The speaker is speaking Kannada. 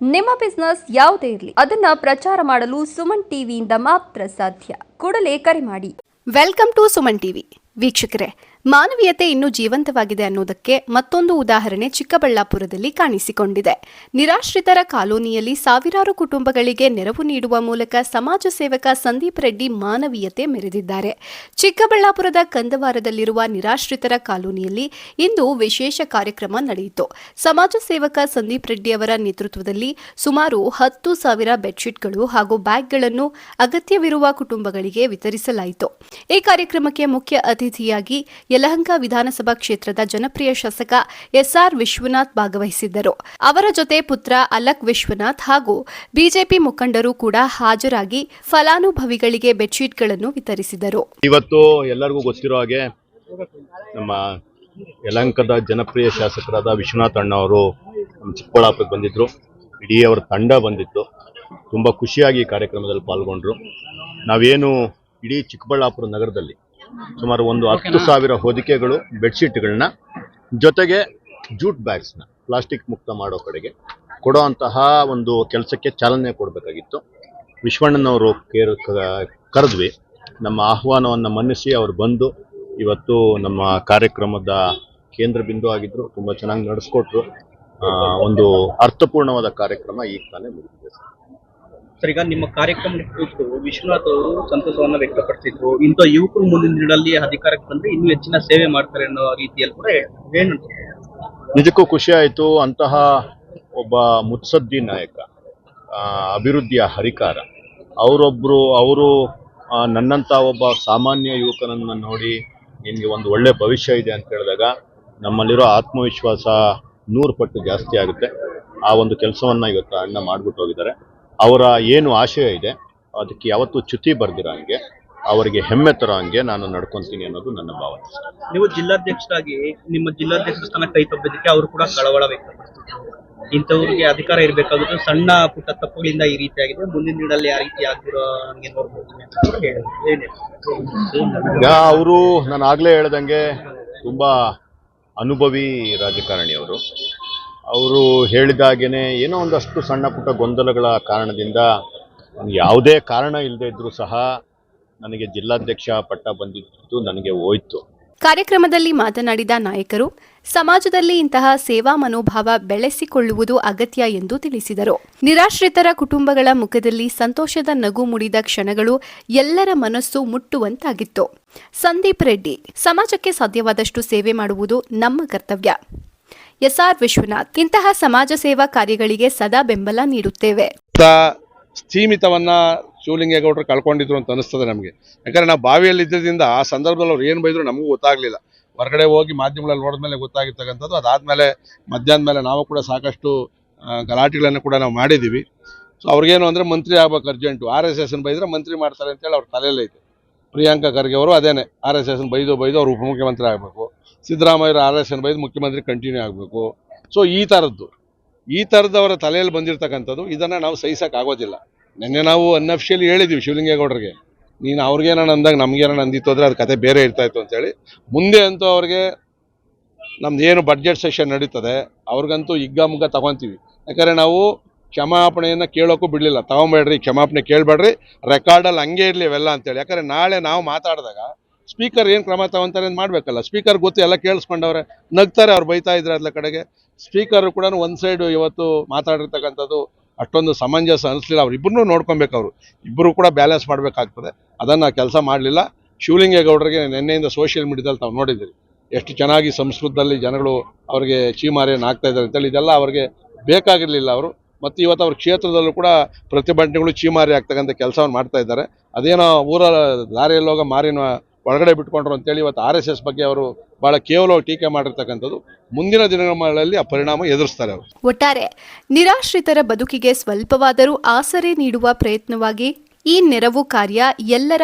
ನಿಮ್ಮ ಬಿಸ್ನೆಸ್ ಯಾವುದೇ ಇರಲಿ ಅದನ್ನ ಪ್ರಚಾರ ಮಾಡಲು ಸುಮನ್ ಟಿವಿಯಿಂದ ಮಾತ್ರ ಸಾಧ್ಯ. ಕೂಡಲೇ ಕರೆ ಮಾಡಿ. Welcome to Suman TV. ವೀಕ್ಷಕರೇ, ಮಾನವೀಯತೆ ಇನ್ನೂ ಜೀವಂತವಾಗಿದೆ ಅನ್ನೋದಕ್ಕೆ ಮತ್ತೊಂದು ಉದಾಹರಣೆ ಚಿಕ್ಕಬಳ್ಳಾಪುರದಲ್ಲಿ ಕಾಣಿಸಿಕೊಂಡಿದೆ. ನಿರಾಶ್ರಿತರ ಕಾಲೋನಿಯಲ್ಲಿ ಸಾವಿರಾರು ಕುಟುಂಬಗಳಿಗೆ ನೆರವು ನೀಡುವ ಮೂಲಕ ಸಮಾಜ ಸೇವಕ ಸಂದೀಪ್ ರೆಡ್ಡಿ ಮಾನವೀಯತೆ ಮೆರೆದಿದ್ದಾರೆ. ಚಿಕ್ಕಬಳ್ಳಾಪುರದ ಕಂದವಾರದಲ್ಲಿರುವ ನಿರಾಶ್ರಿತರ ಕಾಲೋನಿಯಲ್ಲಿ ಇಂದು ವಿಶೇಷ ಕಾರ್ಯಕ್ರಮ ನಡೆಯಿತು. ಸಮಾಜ ಸೇವಕ ಸಂದೀಪ್ ರೆಡ್ಡಿ ಅವರ ನೇತೃತ್ವದಲ್ಲಿ ಸುಮಾರು 10,000 ಬೆಡ್ಶೀಟ್ಗಳು ಹಾಗೂ ಬ್ಯಾಗ್ಗಳನ್ನು ಅಗತ್ಯವಿರುವ ಕುಟುಂಬಗಳಿಗೆ ವಿತರಿಸಲಾಯಿತು. ಈ ಕಾರ್ಯಕ್ರಮಕ್ಕೆ ಮುಖ್ಯ ಅತಿಥಿಯಾಗಿ ಯಲಹಂಕ ವಿಧಾನಸಭಾ ಕ್ಷೇತ್ರದ ಜನಪ್ರಿಯ ಶಾಸಕ ಎಸ್ಆರ್ ವಿಶ್ವನಾಥ್ ಭಾಗವಹಿಸಿದ್ದರು. ಅವರ ಜೊತೆ ಪುತ್ರ ಅಲಕ್ ವಿಶ್ವನಾಥ್ ಹಾಗೂ ಬಿಜೆಪಿ ಮುಖಂಡರು ಕೂಡ ಹಾಜರಾಗಿ ಫಲಾನುಭವಿಗಳಿಗೆ ಬೆಡ್ಶೀಟ್ಗಳನ್ನು ವಿತರಿಸಿದರು. ಇವತ್ತು ಎಲ್ಲರಿಗೂ ಗೊತ್ತಿರೋ ಹಾಗೆ ನಮ್ಮ ಯಲಹಂಕದ ಜನಪ್ರಿಯ ಶಾಸಕರಾದ ವಿಶ್ವನಾಥ್ ಅಣ್ಣ ಅವರು ನಮ್ಮ ಚಿಕ್ಕಬಳ್ಳಾಪುರಕ್ಕೆ ಬಂದಿದ್ರು. ಇಡೀ ಅವರ ತಂಡ ಬಂದಿತ್ತು. ತುಂಬ ಖುಷಿಯಾಗಿ ಈ ಕಾರ್ಯಕ್ರಮದಲ್ಲಿ ಪಾಲ್ಗೊಂಡ್ರು. ನಾವೇನು ಇಡೀ ಚಿಕ್ಕಬಳ್ಳಾಪುರ ನಗರದಲ್ಲಿ ಸುಮಾರು 10,000 ಹೊದಿಕೆಗಳು, ಬೆಡ್ಶೀಟ್ಗಳನ್ನ ಜೊತೆಗೆ ಜೂಟ್ ಬ್ಯಾಗ್ಸ್ನ ಪ್ಲಾಸ್ಟಿಕ್ ಮುಕ್ತ ಮಾಡೋ ಕಡೆಗೆ ಕೊಡೋ ಅಂತಹ ಒಂದು ಕೆಲಸಕ್ಕೆ ಚಾಲನೆ ಕೊಡಬೇಕಾಗಿತ್ತು. ವಿಶ್ವಣ್ಣನವರು ಕರೆದ್ವಿ. ನಮ್ಮ ಆಹ್ವಾನವನ್ನು ಮನ್ನಿಸಿ ಅವರು ಬಂದು ಇವತ್ತು ನಮ್ಮ ಕಾರ್ಯಕ್ರಮದ ಕೇಂದ್ರ ಬಿಂದು ಆಗಿದ್ರು. ತುಂಬ ಚೆನ್ನಾಗಿ ನಡೆಸ್ಕೊಟ್ರು. ಒಂದು ಅರ್ಥಪೂರ್ಣವಾದ ಕಾರ್ಯಕ್ರಮ ಈಗ ತಾನೇ ಮುಗಿದಿದೆ. ಸರ್, ಈಗ ನಿಮ್ಮ ಕಾರ್ಯಕ್ರಮ ಕುರಿತು ವಿಶ್ವನಾಥ್ ಅವರು ಸಂತಸವನ್ನು ವ್ಯಕ್ತಪಡಿಸಿದ್ರು. ಇಂಥ ಯುವಕರು ಮುಂದಿನ ದಿನಗಳಲ್ಲಿ ಅಧಿಕಾರಕ್ಕೆ ಬಂದ್ರೆ ಇನ್ನೂ ಹೆಚ್ಚಿನ ಸೇವೆ ಮಾಡ್ತಾರೆ ಅನ್ನೋ ರೀತಿಯಲ್ಲಿ ಕೂಡ ಏನು ನಿಜಕ್ಕೂ ಖುಷಿ ಆಯಿತು. ಅಂತಹ ಒಬ್ಬ ಮುತ್ಸದ್ದಿ ನಾಯಕ, ಅಭಿವೃದ್ಧಿಯ ಹರಿಕಾರ ಅವರು ನನ್ನಂಥ ಒಬ್ಬ ಸಾಮಾನ್ಯ ಯುವಕನನ್ನು ನೋಡಿ ನಿನಗೆ ಒಂದು ಒಳ್ಳೆ ಭವಿಷ್ಯ ಇದೆ ಅಂತ ಹೇಳಿದಾಗ ನಮ್ಮಲ್ಲಿರೋ ಆತ್ಮವಿಶ್ವಾಸ 100 ಪಟ್ಟು ಜಾಸ್ತಿ ಆಗುತ್ತೆ. ಆ ಒಂದು ಕೆಲಸವನ್ನು ಇವತ್ತು ಅಣ್ಣ ಮಾಡ್ಬಿಟ್ಟು ಹೋಗಿದ್ದಾರೆ. ಅವರ ಏನು ಆಶಯ ಇದೆ ಅದಕ್ಕೆ ಯಾವತ್ತೂ ಚ್ಯುತಿ ಬರ್ದಿರೋ ಹಂಗೆ, ಅವರಿಗೆ ಹೆಮ್ಮೆ ತರೋ ಹಂಗೆ ನಾನು ನಡ್ಕೊತೀನಿ ಅನ್ನೋದು ನನ್ನ ಭಾವನೆ. ನೀವು ಜಿಲ್ಲಾಧ್ಯಕ್ಷರಾಗಿ ನಿಮ್ಮ ಜಿಲ್ಲಾಧ್ಯಕ್ಷ ಸ್ಥಾನ ಕೈ ತಪ್ಪಿದ್ದಕ್ಕೆ ಅವರು ಕೂಡ ಕಳವಳ ವ್ಯಕ್ತಪಡಿಸಿದ್ರು. ಇಂಥವ್ರಿಗೆ ಅಧಿಕಾರ ಇರಬೇಕಾದ್ರೆ ಸಣ್ಣ ಪುಟ್ಟ ತಪ್ಪುಗಳಿಂದ ಈ ರೀತಿ ಆಗಿದೆ, ಮುಂದಿನ ದಿನದಲ್ಲಿ ಯಾವ ರೀತಿ ಆಗ್ತಿರೋ ಹಂಗೆ ನೋಡ್ಬೋದು. ಅವರು ನಾನು ಆಗ್ಲೇ ಹೇಳ್ದಂಗೆ ತುಂಬಾ ಅನುಭವಿ ರಾಜಕಾರಣಿ ಅವರು ಹೇಳಿದಾಗೇನೆ ಏನೋ ಒಂದಷ್ಟು ಸಣ್ಣ ಪುಟ್ಟ ಗೊಂದಲಗಳ ಕಾರಣದಿಂದ ಯಾವುದೇ ಕಾರಣ ಇಲ್ಲದೆ ಇದ್ರೂ ಸಹ ನನಗೆ ಜಿಲ್ಲಾಧ್ಯಕ್ಷ ಪಟ್ಟ ಬಂದಿದ್ದು ನನಗೆ ಹೋಯ್ತು. ಕಾರ್ಯಕ್ರಮದಲ್ಲಿ ಮಾತನಾಡಿದ ನಾಯಕರು, ಸಮಾಜದಲ್ಲಿ ಇಂತಹ ಸೇವಾ ಮನೋಭಾವ ಬೆಳೆಸಿಕೊಳ್ಳುವುದು ಅಗತ್ಯ ಎಂದು ತಿಳಿಸಿದರು. ನಿರಾಶ್ರಿತರ ಕುಟುಂಬಗಳ ಮುಖದಲ್ಲಿ ಸಂತೋಷದ ನಗು ಮೂಡಿದ ಕ್ಷಣಗಳು ಎಲ್ಲರ ಮನಸ್ಸು ಮುಟ್ಟುವಂತಾಗಿತ್ತು. ಸಂದೀಪ್ ರೆಡ್ಡಿ, ಸಮಾಜಕ್ಕೆ ಸಾಧ್ಯವಾದಷ್ಟು ಸೇವೆ ಮಾಡುವುದು ನಮ್ಮ ಕರ್ತವ್ಯ. ಎಸ್ಆರ್ ವಿಶ್ವನಾಥ್, ಇಂತಹ ಸಮಾಜ ಸೇವಾ ಕಾರ್ಯಗಳಿಗೆ ಸದಾ ಬೆಂಬಲ ನೀಡುತ್ತೇವೆ. ಸ್ಥೀಮಿತವನ್ನ ಶಿವಲಿಂಗೇಗೌಡರು ಕಳ್ಕೊಂಡಿದ್ರು ಅಂತ ಅನಿಸ್ತದೆ ನಮಗೆ. ಯಾಕಂದ್ರೆ ನಾವು ಬಾವಿಯಲ್ಲಿ ಇದ್ದರಿಂದ ಆ ಸಂದರ್ಭದಲ್ಲಿ ಅವ್ರು ಏನು ಬೈದ್ರು ನಮಗೂ ಗೊತ್ತಾಗ್ಲಿಲ್ಲ. ಹೊರಗಡೆ ಹೋಗಿ ಮಾಧ್ಯಮಗಳಲ್ಲಿ ನೋಡಿದ್ಮೇಲೆ ಗೊತ್ತಾಗಿರ್ತಕ್ಕಂಥದ್ದು. ಅದಾದ್ಮೇಲೆ ಮಧ್ಯಾಹ್ನ ಮೇಲೆ ನಾವು ಕೂಡ ಸಾಕಷ್ಟು ಗಲಾಟೆಗಳನ್ನು ಕೂಡ ನಾವು ಮಾಡಿದ್ದೀವಿ. ಸೊ ಅವ್ರಿಗೇನು ಅಂದರೆ ಮಂತ್ರಿ ಆಗ್ಬೇಕು ಅರ್ಜೆಂಟು. RSS ಬೈದ್ರೆ ಮಂತ್ರಿ ಮಾಡ್ತಾರೆ ಅಂತೇಳಿ ಅವ್ರ ತಲೆಯಲ್ಲೇ ಐತೆ. ಪ್ರಿಯಾಂಕಾ ಖರ್ಗೆ ಅವರು ಅದೇನೆ, RSS ಬೈದು ಅವ್ರು ಉಪಮುಖ್ಯಮಂತ್ರಿ ಆಗಬೇಕು. ಸಿದ್ದರಾಮಯ್ಯ RSS ಬೈದು ಮುಖ್ಯಮಂತ್ರಿ ಕಂಟಿನ್ಯೂ ಆಗಬೇಕು. ಸೊ ಈ ಥರದವರ ತಲೆಯಲ್ಲಿ ಬಂದಿರತಕ್ಕಂಥದ್ದು, ಇದನ್ನು ನಾವು ಸಹಿಸೋಕ್ಕಾಗೋದಿಲ್ಲ. ನಿನ್ನೆ ನಾವು ಅನ್ಅಫಿಷಿಯಲಿ ಹೇಳಿದ್ದೀವಿ ಶಿವಲಿಂಗೇಗೌಡರಿಗೆ, ನೀನು ಅವ್ರಿಗೇನೋ ಅಂದಾಗ ನಮಗೇನೋ ಅಂದಿತ್ತು ಅಂದರೆ ಅದು ಕತೆ ಬೇರೆ ಇರ್ತಾಯಿತ್ತು ಅಂತೇಳಿ. ಮುಂದೆ ಅಂತೂ ಅವ್ರಿಗೆ ನಮ್ದು ಏನು ಬಡ್ಜೆಟ್ ಸೆಷನ್ ನಡೀತದೆ ಅವ್ರಿಗಂತೂ ಹಿಗ್ಗಾಮುಗ್ಗ ತಗೊತೀವಿ. ಯಾಕಂದರೆ ನಾವು ಕ್ಷಮಾಪಣೆಯನ್ನು ಕೇಳೋಕ್ಕೂ ಬಿಡಲಿಲ್ಲ. ತಗೊಂಬೇಡ್ರಿ, ಕ್ಷಮಾಪಣೆ ಕೇಳಬೇಡ್ರಿ, ರೆಕಾರ್ಡಲ್ಲಿ ಹಂಗೆ ಇರಲಿ ಅವೆಲ್ಲ ಅಂತೇಳಿ. ಯಾಕಂದರೆ ನಾಳೆ ನಾವು ಮಾತಾಡಿದಾಗ ಸ್ಪೀಕರ್ ಏನು ಕ್ರಮ ತಗೊಂತಾರೆ ಅಂತ ಮಾಡಬೇಕಲ್ಲ. ಸ್ಪೀಕರ್ ಗೊತ್ತು, ಎಲ್ಲ ಕೇಳಿಸ್ಕೊಂಡವ್ರೆ, ನಗ್ತಾರೆ ಅವ್ರು ಬೈತಾ ಇದ್ರೆ ಅದರ ಕಡೆಗೆ. ಸ್ಪೀಕರ್ ಕೂಡ ಒಂದು ಸೈಡು ಇವತ್ತು ಮಾತಾಡಿರ್ತಕ್ಕಂಥದ್ದು ಅಷ್ಟೊಂದು ಸಮಂಜಸ ಅನಿಸ್ಲಿಲ್ಲ. ಅವ್ರಿಬ್ಬರನ್ನೂ ನೋಡ್ಕೊಬೇಕು. ಅವರು ಇಬ್ಬರು ಕೂಡ ಬ್ಯಾಲೆನ್ಸ್ ಮಾಡಬೇಕಾಗ್ತದೆ. ಅದನ್ನು ಕೆಲಸ ಮಾಡಲಿಲ್ಲ. ಶಿವಲಿಂಗೇಗೌಡರಿಗೆ ನಿನ್ನೆಯಿಂದ ಸೋಷಿಯಲ್ ಮೀಡಿಯಾದಲ್ಲಿ ತಾವು ನೋಡಿದ್ದೀರಿ ಎಷ್ಟು ಚೆನ್ನಾಗಿ ಸಂಸ್ಕೃತದಲ್ಲಿ ಜನಗಳು ಅವರಿಗೆ ಚೀಮಾರಿಯನ್ನು ಆಗ್ತಾ ಇದ್ದಾರೆ ಅಂತೇಳಿ. ಇದೆಲ್ಲ ಅವ್ರಿಗೆ ಬೇಕಾಗಿರಲಿಲ್ಲ ಅವರು. ಮತ್ತು ಇವತ್ತು ಅವ್ರ ಕ್ಷೇತ್ರದಲ್ಲೂ ಕೂಡ ಪ್ರತಿಭಟನೆಗಳು ಚೀಮಾರಿ ಆಗ್ತಕ್ಕಂಥ ಕೆಲಸವನ್ನು ಮಾಡ್ತಾ ಇದ್ದಾರೆ. ಅದೇನೋ ಊರ ದಾರಿಯಲ್ಲೋಗ ಮಾರಿನ ಒಳಗಡೆ ಬಿಟ್ಕೊಂಡ್ರು ಅಂತೇಳಿ ಇವತ್ತು RSS ಬಗ್ಗೆ ಅವರು ಬಹಳ ಕೇವಲವಾಗಿ ಟೀಕೆ ಮಾಡಿರ್ತಕ್ಕಂಥದ್ದು. ಮುಂದಿನ ದಿನಗಳಲ್ಲಿ ಆ ಪರಿಣಾಮ ಎದುರಿಸ್ತಾರೆ ಅವರು. ಒಟ್ಟಾರೆ ನಿರಾಶ್ರಿತರ ಬದುಕಿಗೆ ಸ್ವಲ್ಪವಾದರೂ ಆಸರೆ ನೀಡುವ ಪ್ರಯತ್ನವಾಗಿ ಈ ನೆರವು ಕಾರ್ಯ ಎಲ್ಲರ